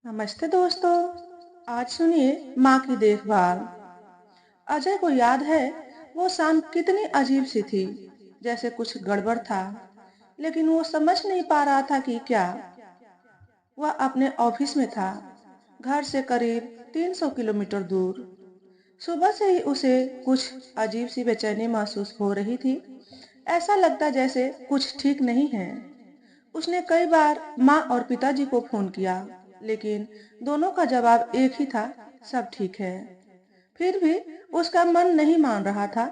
नमस्ते दोस्तों। आज सुनिए माँ की देखभाल। अजय को याद है वो शाम कितनी अजीब सी थी, जैसे कुछ गड़बड़ था, लेकिन वो समझ नहीं पा रहा था कि क्या। वह अपने ऑफिस में था, घर से करीब 300 किलोमीटर दूर। सुबह से ही उसे कुछ अजीब सी बेचैनी महसूस हो रही थी। ऐसा लगता जैसे कुछ ठीक नहीं है। उसने कई बार माँ और पिताजी को फोन किया, लेकिन दोनों का जवाब एक ही था, सब ठीक है। फिर भी उसका मन नहीं मान रहा था।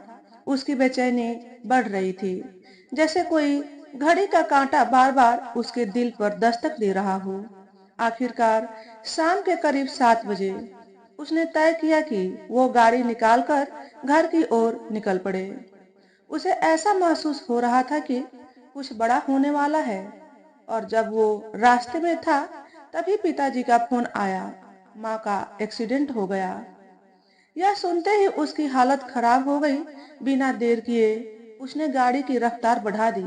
उसकी बेचैनी बढ़ रही थी, जैसे कोई घड़ी का कांटा बार बार उसके दिल पर दस्तक दे रहा हो। आखिरकार शाम के करीब 7 बजे उसने तय किया कि वो गाड़ी निकालकर घर की ओर निकल पड़े। उसे ऐसा महसूस हो रहा था कि कुछ बड़ा होने वाला है। और जब वो रास्ते में था, तभी पिताजी का फोन आया, माँ का एक्सीडेंट हो गया। यह सुनते ही उसकी हालत खराब हो गई। बिना देर किए उसने गाड़ी की रफ्तार बढ़ा दी।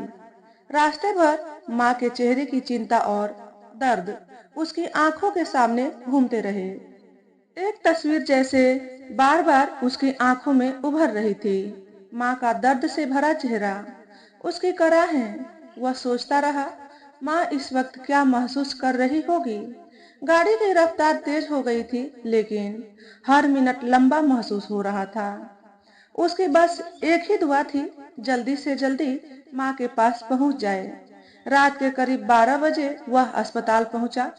रास्ते भर माँ के चेहरे की चिंता और दर्द उसकी आंखों के सामने घूमते रहे। एक तस्वीर जैसे बार बार उसकी आंखों में उभर रही थी। माँ का दर्द से भरा चेहरा, उसकी कराहें। वह सोचता रहा, माँ इस वक्त क्या महसूस कर रही होगी। गाड़ी की रफ्तार तेज हो गई थी, लेकिन हर मिनट लंबा महसूस हो रहा था। उसकी बस एक ही दुआ थी, जल्दी से जल्दी माँ के पास पहुंच जाए। रात के करीब 12 बजे वह अस्पताल पहुंचा।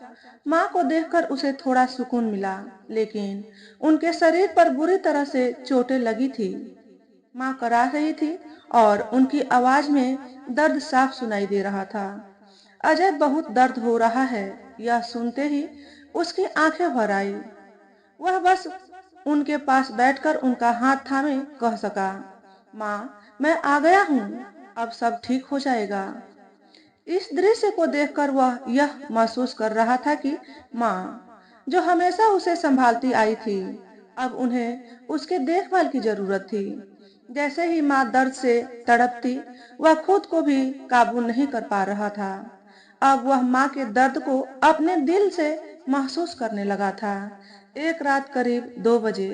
माँ को देखकर उसे थोड़ा सुकून मिला, लेकिन उनके शरीर पर बुरी तरह से चोटें लगी थी। माँ करा रही थी और उनकी आवाज में दर्द साफ सुनाई दे रहा था। अजय, बहुत दर्द हो रहा है। यह सुनते ही उसकी आंखें भर आई। वह बस उनके पास बैठकर उनका हाथ थामे कह सका, माँ, मैं आ गया हूँ, अब सब ठीक हो जाएगा। इस दृश्य को देखकर वह यह महसूस कर रहा था कि माँ, जो हमेशा उसे संभालती आई थी, अब उन्हें उसके देखभाल की जरूरत थी। जैसे ही माँ दर्द से तड़पती, वह खुद को भी काबू नहीं कर पा रहा था। अब वह माँ के दर्द को अपने दिल से महसूस करने लगा था। एक रात करीब 2 बजे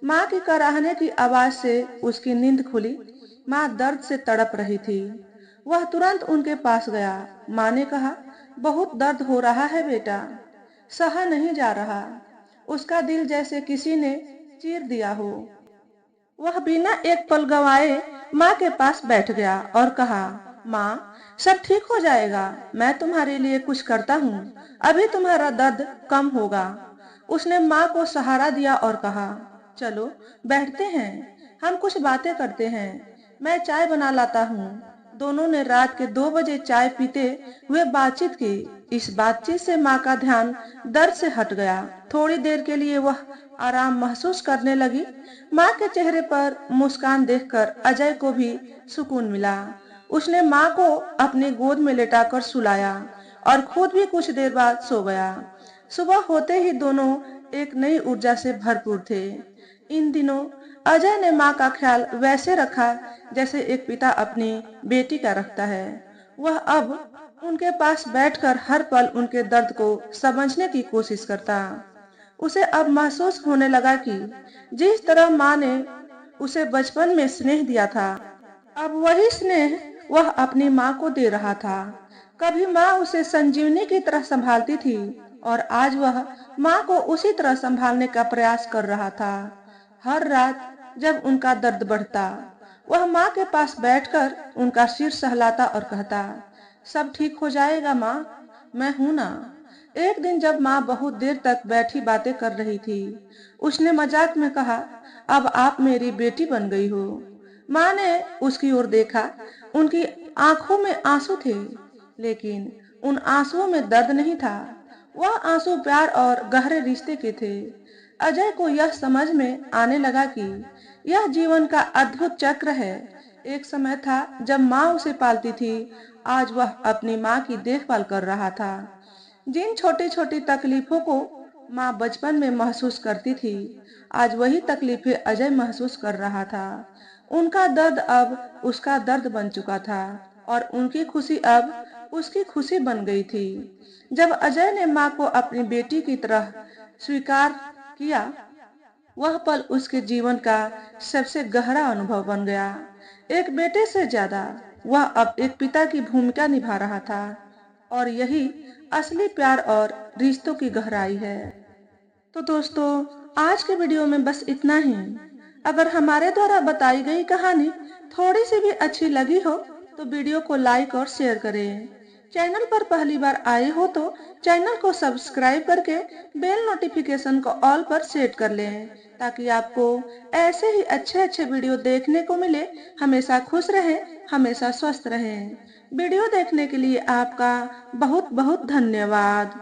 माँ की कराहने की आवाज से उसकी नींद खुली। माँ दर्द से तड़प रही थी। वह तुरंत उनके पास गया। माँ ने कहा, बहुत दर्द हो रहा है बेटा, सहा नहीं जा रहा। उसका दिल जैसे किसी ने चीर दिया हो। वह बिना एक पल गंवाए माँ के पास बैठ गया और कहा, माँ, सब ठीक हो जाएगा, मैं तुम्हारे लिए कुछ करता हूँ, अभी तुम्हारा दर्द कम होगा। उसने माँ को सहारा दिया और कहा, चलो बैठते हैं, हम कुछ बातें करते हैं, मैं चाय बना लाता हूँ। दोनों ने रात के 2 बजे चाय पीते हुए बातचीत की। इस बातचीत से माँ का ध्यान दर्द से हट गया। थोड़ी देर के लिए वह आराम महसूस करने लगी। माँ के चेहरे पर मुस्कान देखकर अजय को भी सुकून मिला। उसने माँ को अपनी गोद में लेटाकर सुलाया और खुद भी कुछ देर बाद सो गया। सुबह होते ही दोनों एक नई ऊर्जा से भरपूर थे। इन दिनों अजय ने माँ का ख्याल वैसे रखा जैसे एक पिता अपनी बेटी का रखता है। वह अब उनके पास बैठकर हर पल उनके दर्द को समझने की कोशिश करता। उसे अब महसूस होने लगा कि जिस तरह माँ ने उसे बचपन में स्नेह दिया था, अब वही स्नेह वह अपनी माँ को दे रहा था। कभी माँ उसे संजीवनी की तरह संभालती थी, और आज वह माँ को उसी तरह संभालने का प्रयास कर रहा था। हर रात जब उनका दर्द बढ़ता, वह माँ के पास बैठकर उनका सिर सहलाता और कहता, सब ठीक हो जाएगा माँ, मैं हूं ना। एक दिन जब माँ बहुत देर तक बैठी बातें कर रही थी, उसने मजाक में कहा, अब आप मेरी बेटी बन गई हो। माँ ने उसकी ओर देखा। उनकी आंखों में आंसू थे, लेकिन उन आंसुओं में दर्द नहीं था। वह आंसू प्यार और गहरे रिश्ते के थे। अजय को यह समझ में आने लगा कि यह जीवन का अद्भुत चक्र है। एक समय था जब माँ उसे पालती थी, आज वह अपनी माँ की देखभाल कर रहा था। जिन छोटी छोटी तकलीफों को माँ बचपन में महसूस करती थी, आज वही तकलीफें अजय महसूस कर रहा था। उनका दर्द अब उसका दर्द बन चुका था, और उनकी खुशी अब उसकी खुशी बन गई थी। जब अजय ने माँ को अपनी बेटी की तरह स्वीकार किया, वह पल उसके जीवन का सबसे गहरा अनुभव बन गया। एक बेटे से ज्यादा वह अब एक पिता की भूमिका निभा रहा था, और यही असली प्यार और रिश्तों की गहराई है। तो दोस्तों, आज के वीडियो में बस इतना ही। अगर हमारे द्वारा बताई गई कहानी थोड़ी सी भी अच्छी लगी हो तो वीडियो को लाइक और शेयर करें। चैनल पर पहली बार आए हो तो चैनल को सब्सक्राइब करके बेल नोटिफिकेशन को ऑल पर सेट कर लें, ताकि आपको ऐसे ही अच्छे अच्छे वीडियो देखने को मिले। हमेशा खुश रहें, हमेशा स्वस्थ रहें। वीडियो देखने के लिए आपका बहुत बहुत धन्यवाद।